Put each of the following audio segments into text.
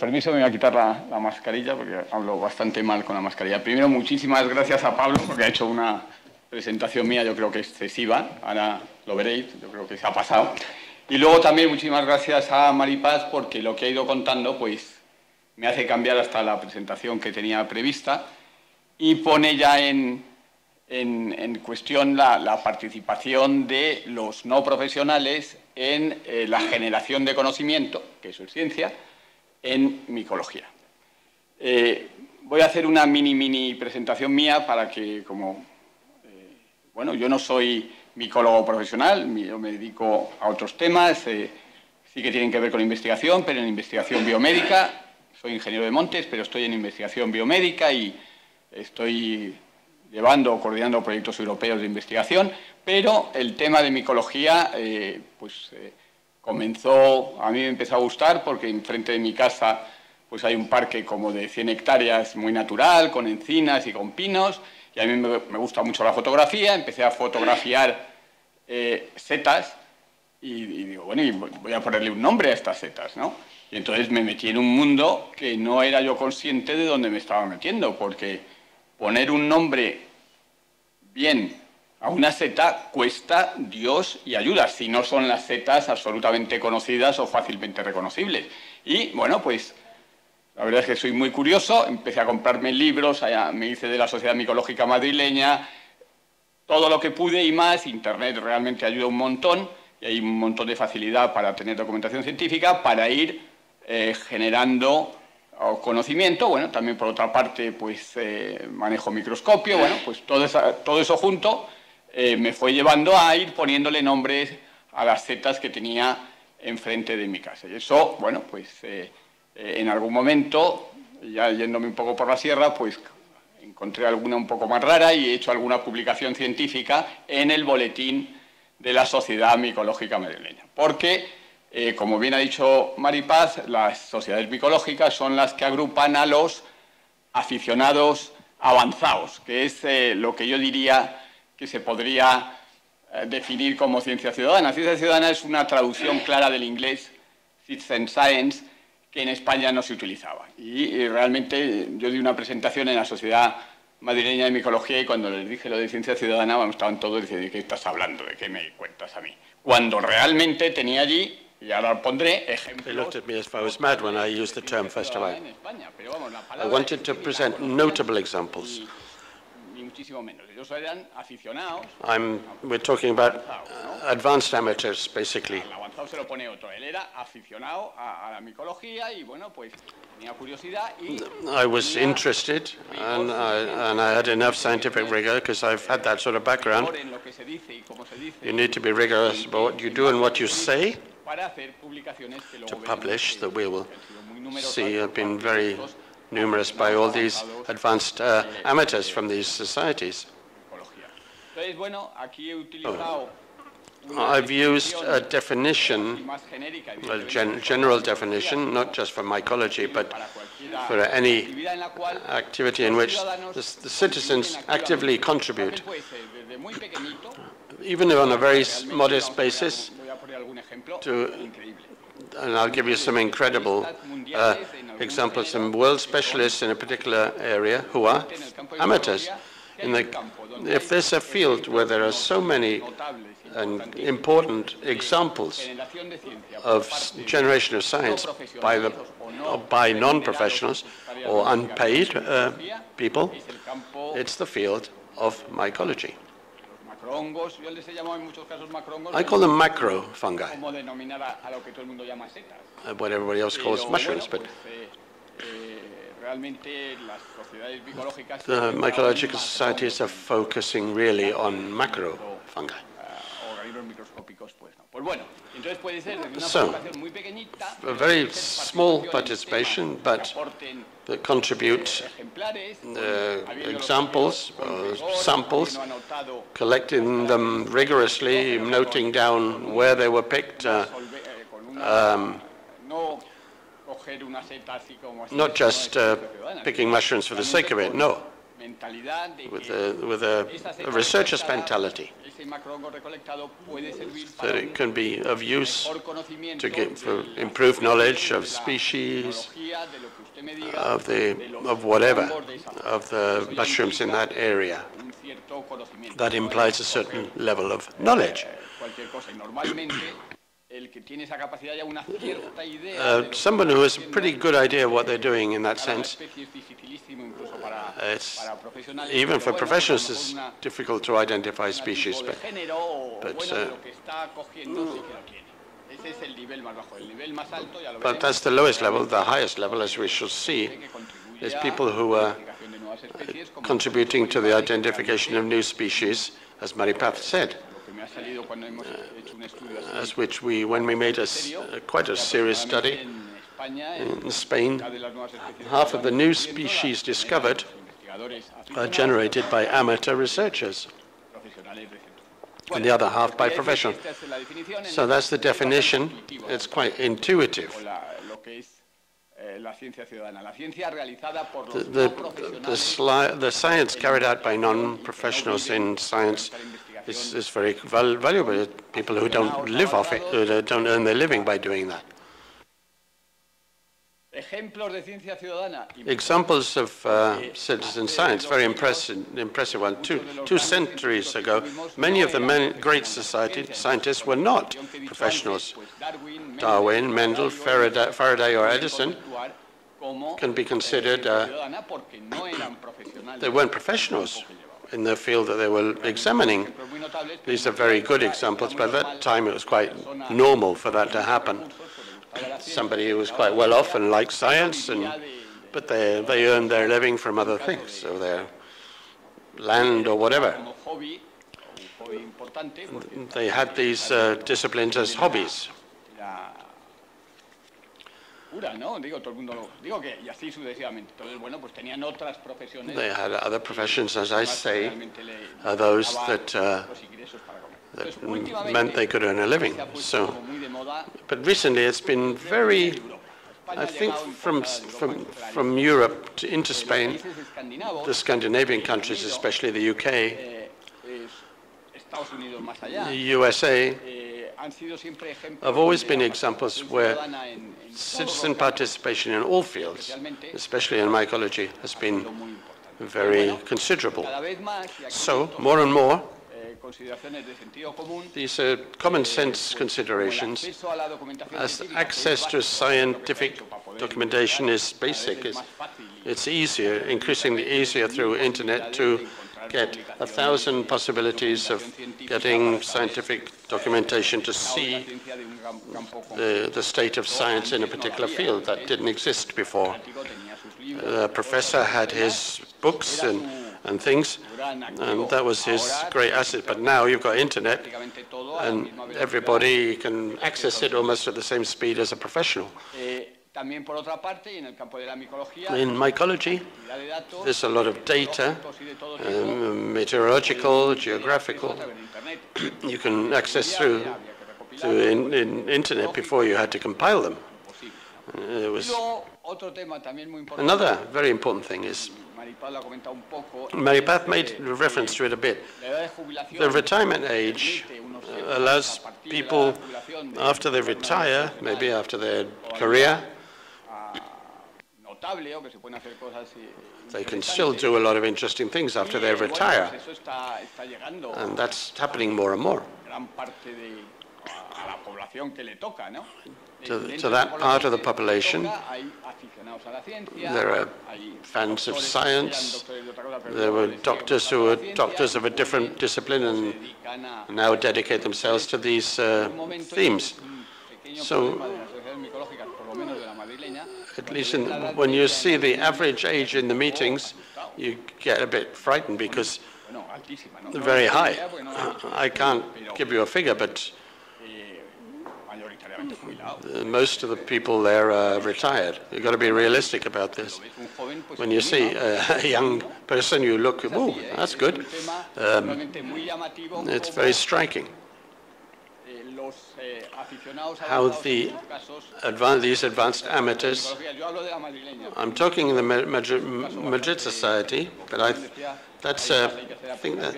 Permiso, me voy a quitar la mascarilla porque hablo bastante mal con la mascarilla. Primero, muchísimas gracias a Pablo porque ha hecho una presentación mía, yo creo que excesiva. Ahora lo veréis, yo creo que se ha pasado. Y luego también muchísimas gracias a Maripaz porque lo que ha ido contando pues me hace cambiar hasta la presentación que tenía prevista y pone ya en cuestión la participación de los no profesionales en la generación de conocimiento, que eso es ciencia, en micología. Voy a hacer una mini presentación mía para que, bueno, yo no soy micólogo profesional, yo me dedico a otros temas, sí que tienen que ver con investigación, pero en investigación biomédica. Soy ingeniero de montes, pero estoy en investigación biomédica y estoy llevando o coordinando proyectos europeos de investigación, pero el tema de micología, comenzó, a mí me empezó a gustar porque enfrente de mi casa pues hay un parque como de 100 hectáreas muy natural, con encinas y con pinos, y a mí me gusta mucho la fotografía, empecé a fotografiar setas y digo, bueno, y voy a ponerle un nombre a estas setas, ¿no? Y entonces me metí en un mundo que no era yo consciente de dónde me estaba metiendo, porque poner un nombre bien a una seta cuesta Dios y ayuda, si no son las setas absolutamente conocidas o fácilmente reconocibles. Y, bueno, pues la verdad es que soy muy curioso, empecé a comprarme libros, me hice de la Sociedad Micológica Madrileña, todo lo que pude y más. Internet realmente ayuda un montón y hay un montón de facilidad para tener documentación científica, para ir generando conocimiento. Bueno, también por otra parte, pues manejo microscopio, bueno, pues todo eso junto me fue llevando a ir poniéndole nombres a las setas que tenía enfrente de mi casa. Y eso, bueno, pues en algún momento, ya yéndome un poco por la sierra, pues encontré alguna un poco más rara y he hecho alguna publicación científica en el boletín de la Sociedad Micológica Madrileña. Porque, como bien ha dicho Maripaz, las sociedades micológicas son las que agrupan a los aficionados avanzados, que es lo que yo diría que se podría definir como ciencia ciudadana. Ciencia ciudadana es una traducción clara del inglés Citizen Science, que en España no se utilizaba. Y realmente yo di una presentación en la Sociedad Madrileña de Micología y cuando les dije lo de ciencia ciudadana, bueno, estaban todos diciendo, ¿de qué estás hablando? ¿De qué me cuentas a mí? Cuando realmente tenía allí, y ahora pondré ejemplos. They looked at me as if I was mad when I used the term first time. I wanted to present notable examples. We're talking about advanced amateurs, basically. I was interested and I had enough scientific rigor because I've had that sort of background. You need to be rigorous about what you do and what you say to publish, that we will see have been very numerous by all these advanced amateurs from these societies. I've used a definition, a general definition, not just for mycology, but for any activity in which the citizens actively contribute, even on a very modest basis, and I'll give you some incredible examples, some world specialists in a particular area who are amateurs. If there's a field where there are so many important examples of generation of science by non-professionals or unpaid people, it's the field of mycology. I call them macro fungi, what everybody else calls mushrooms, but the mycological societies are focusing really on macro fungi. So, a very small participation, but that contribute examples, samples, collecting them rigorously, noting down where they were picked, not just picking mushrooms for the sake of it, no. with a researcher's mentality, that it can be of use to get for improved knowledge of species, of the mushrooms in that area. That implies a certain level of knowledge. Someone who has a pretty good idea of what they're doing in that sense, even for professionals it's difficult to identify species, but that's the lowest level. The highest level, as we shall see, is people who are contributing to the identification of new species, as Maripaz said, as which when we made quite a serious study in Spain, half of the new species discovered are generated by amateur researchers, and the other half by professionals. So that's the definition. It's quite intuitive. The science carried out by non-professionals in science is very valuable. People who don't live off it, who don't earn their living by doing that. Examples of citizen science, very impressive one. Two centuries ago, many of the great scientists were not professionals. Darwin, Mendel, Faraday or Edison can be considered, they weren't professionals in the field that they were examining. These are very good examples, but at that time it was quite normal for that to happen. Somebody who was quite well off and liked science, but they earned their living from other things, so their land or whatever. They had these disciplines as hobbies. They had other professions, as I say, those that meant they could earn a living. So, but recently it's been very, I think, from Europe into Spain, the Scandinavian countries, especially the UK, the USA, have always been examples where citizen participation in all fields, especially in mycology, has been very considerable. So, more and more, these are common sense considerations. As access to scientific documentation is basic, it's easier, increasingly easier through internet to get 1,000 possibilities of getting scientific documentation to see the state of science in a particular field that didn't exist before. The professor had his books and things, and that was his great asset. But now you've got internet, and everybody can access it almost at the same speed as a professional. In mycology, there's a lot of data, meteorological, geographical. You can access through in internet before you had to compile them. It was another very important thing is, Maripaz made reference to it a bit. The retirement age allows people, after they retire, maybe after their career, they can still do a lot of interesting things after they retire. And that's happening more and more. To that part of the population, there are fans of science. There were doctors who were doctors of a different discipline and now dedicate themselves to these themes. So, at least when you see the average age in the meetings, you get a bit frightened because they're very high. I can't give you a figure, but most of the people there are retired. You've got to be realistic about this. When you see a young person, you look, oh, that's good. It's very striking. how these advanced amateurs, I'm talking in the Madrid Society, but that's a thing that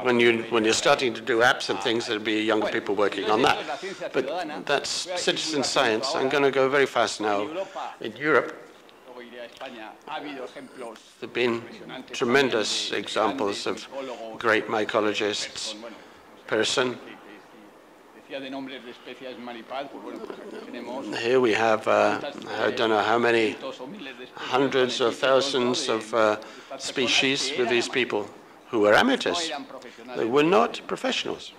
when you're starting to do apps and things, there'll be younger people working on that. But that's citizen science. I'm going to go very fast now. In Europe, there have been tremendous examples of great mycologists. Person. Here we have, I don't know how many hundreds or thousands of species with these people who were amateurs. They were not professionals.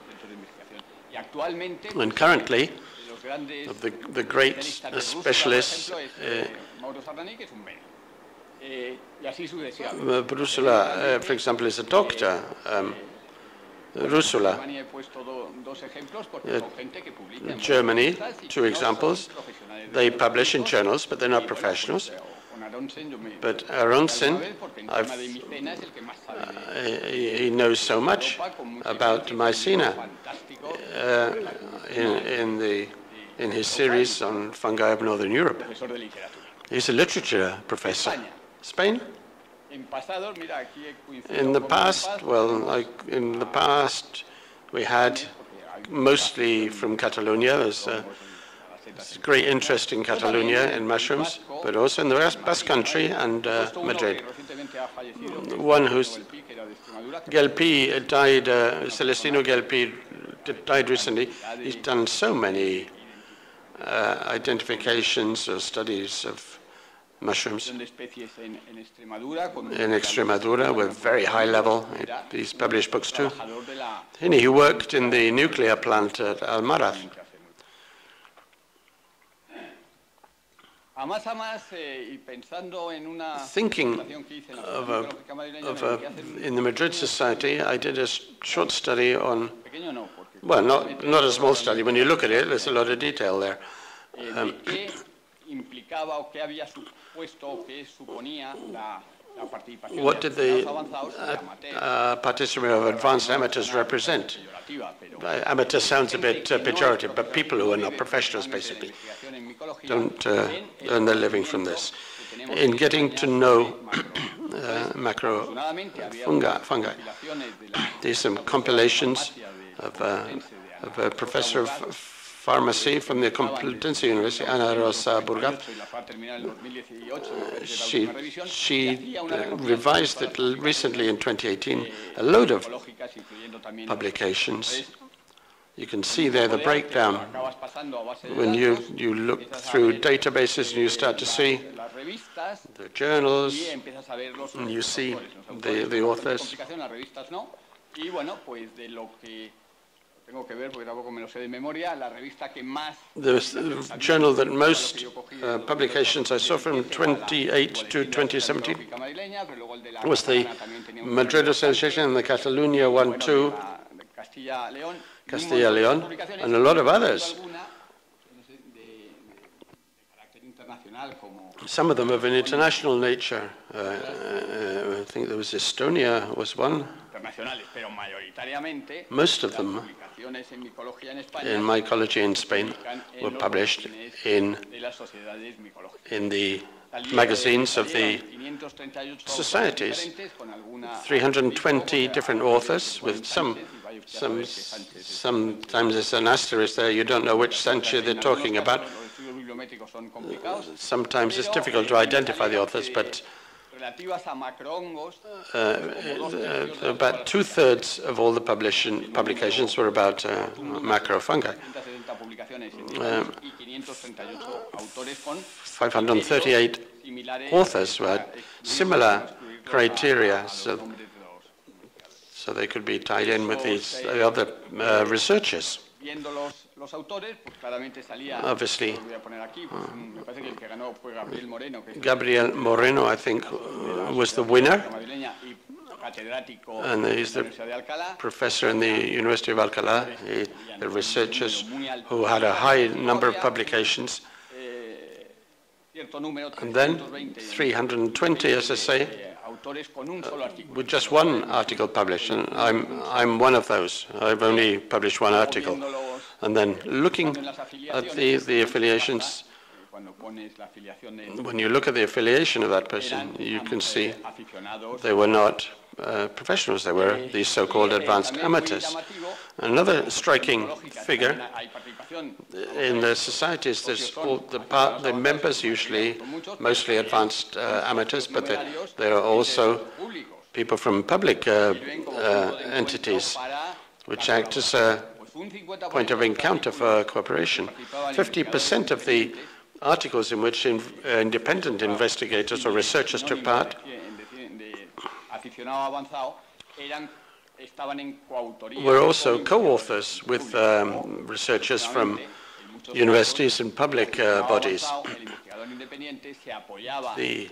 And currently, the great specialists, Brusula, for example, is a doctor. Rusula, Germany, 2 examples. They publish in journals, but they're not professionals. But Aronson, he knows so much about Mycena in his series on fungi of Northern Europe. He's a literature professor. Spain? In the past, we had mostly from Catalonia. There's great interest in Catalonia in mushrooms, but also in the Basque Country and Madrid. One who's Gelpi died, Celestino Gelpi died recently. He's done so many identifications or studies of mushrooms in Extremadura with very high level. He's published books too. And he worked in the nuclear plant at Almaraz. Thinking in the Madrid Society, I did a short study on, well, not a small study. When you look at it, there's a lot of detail there. What did the participation of advanced amateurs represent? Amateur sounds a bit pejorative, but people who are not professionals, basically, don't earn their living from this. In getting to know macro fungi, there's some compilations of a professor of pharmacy from the Complutense University, Ana Rosa Burgat. She revised it recently in 2018, a load of publications. You can see there the breakdown. When you look through databases and you start to see the journals, and you see the authors. The journal that most publications I saw from 2008 to 2017 was the Madrid Association and the Catalunya one too, Castilla-León, and a lot of others. Some of them of an international nature. I think there was Estonia was one. Most of them in mycology in Spain were published in the magazines of the societies. 320 different authors with sometimes there's an asterisk there, you don't know which century they're talking about. Sometimes it's difficult to identify the authors, but about 2/3 of all the publications were about macrofungi. 538 authors who had similar criteria, so they could be tied in with these other researchers. Obviously, Gabriel Moreno, I think, was the winner, and he's the professor in the University of Alcalá, the researchers who had a high number of publications, and then 320, as I say, with just one article published, and I'm one of those. I've only published one article. And then looking at the affiliations, when you look at the affiliation of that person, you can see they were not professionals, they were these so-called advanced amateurs. Another striking figure in the societies, there's all the members usually mostly advanced amateurs, but there are also people from public entities which act as a point of encounter for cooperation. 50% of the articles in which independent investigators or researchers took part were also co-authors with researchers from universities and public bodies. The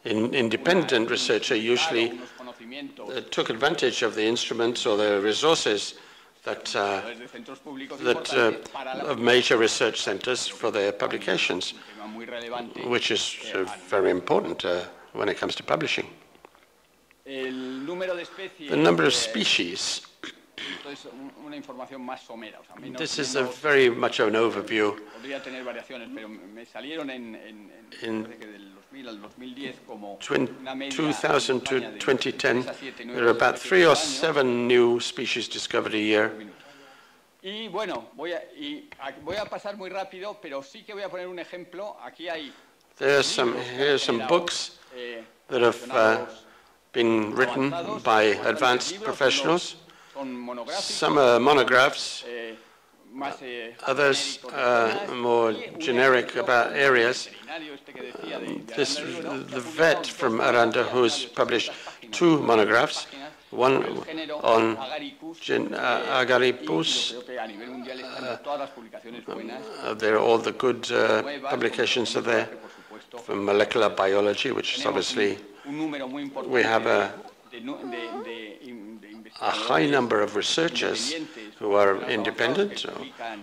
independent researcher usually took advantage of the instruments or the resources of major research centers for their publications, which is very important when it comes to publishing. The number of species. This is very much an overview. In 2000 to 2010, there are about 3 or 7 new species discovered a year. Here are some books that have been written by advanced professionals. Some are monographs, others more generic about areas. The vet from Aranda, who's published 2 monographs, one on Agaricus. There are all the good publications are there from molecular biology, which is obviously, we have a high number of researchers who are independent,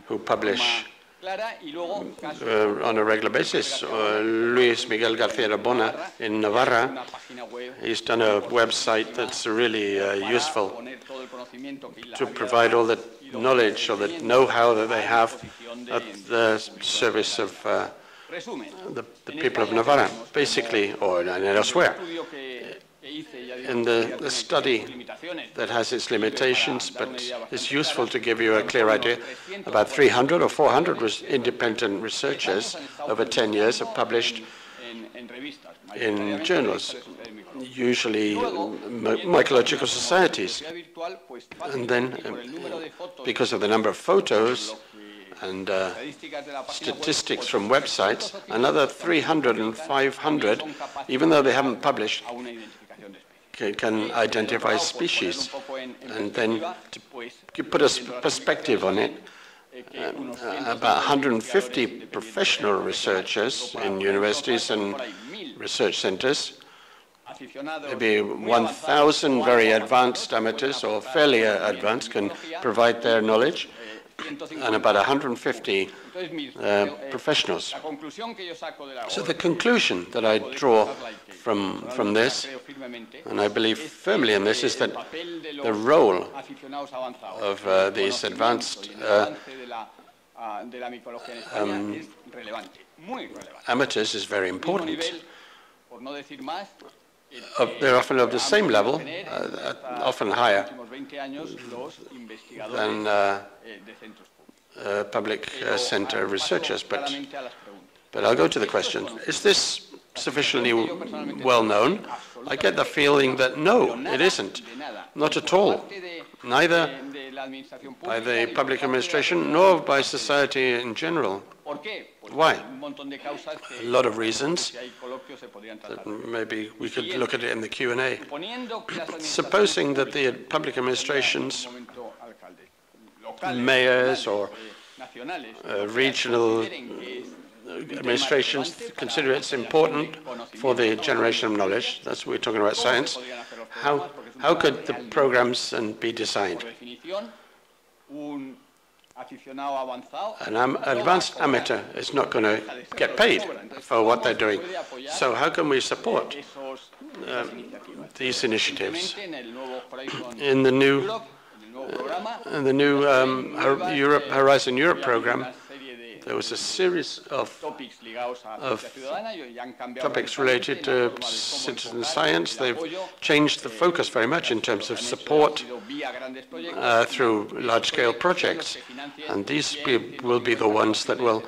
who publish on a regular basis. Luis Miguel García Arbona in Navarra, he's done a website that's really useful to provide all the knowledge or the know-how that they have at the service of the people of Navarra, basically, or elsewhere. In the study that has its limitations, but it's useful to give you a clear idea. About 300 or 400 independent researchers over 10 years have published in journals, usually mycological societies. And then, because of the number of photos and statistics from websites, another 300 and 500, even though they haven't published, can identify species. And then to put a perspective on it, about 150 professional researchers in universities and research centers, maybe 1,000 very advanced amateurs or fairly advanced can provide their knowledge, and about 150 professionals. So the conclusion that I draw from this, and I believe firmly in this, is that the role of these advanced amateurs is very important. They're often of the same level, often higher than public center researchers. But I'll go to the question. Is this sufficiently well known? I get the feeling that no, it isn't. Not at all. Neither by the public administration nor by society in general. Why? A lot of reasons that maybe we could look at it in the Q&A. Supposing that the public administrations, mayors or regional administrations consider it's important for the generation of knowledge, that's what we're talking about science, how could the programs be designed? An advanced amateur is not going to get paid for what they're doing. So how can we support these initiatives? In the new In the new Horizon Europe program, there was a series of topics related to citizen science. They've changed the focus very much in terms of support through large-scale projects. And these will be the ones that will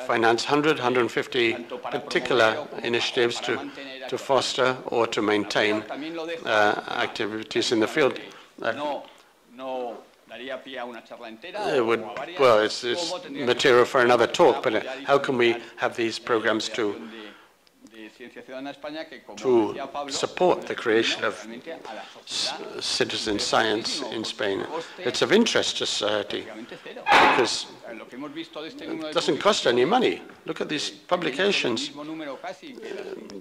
finance 150 particular initiatives to foster or to maintain activities in the field. It's material for another talk, but how can we have these programs to support the creation of citizen science in Spain? It's of interest to society because it doesn't cost any money. Look at these publications,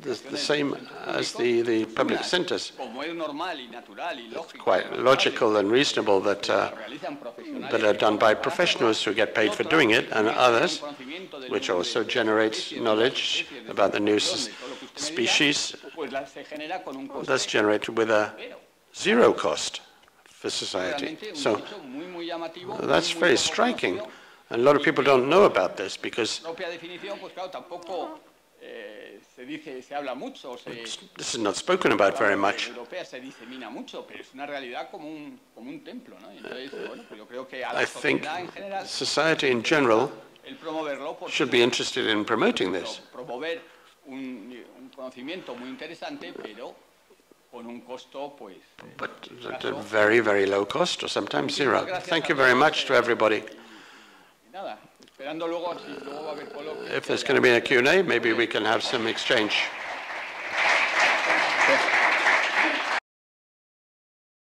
the same as the public centers. It's quite logical and reasonable that are done by professionals who get paid for doing it, and others, which also generates knowledge about the new species, that's generated with a zero cost for society. So that's very striking. And a lot of people don't know about this because this is not spoken about very much. I think society in general should be interested in promoting this. But at a very, very low cost, or sometimes zero. Thank you very much to everybody. If there's going to be a Q&A, maybe we can have some exchange.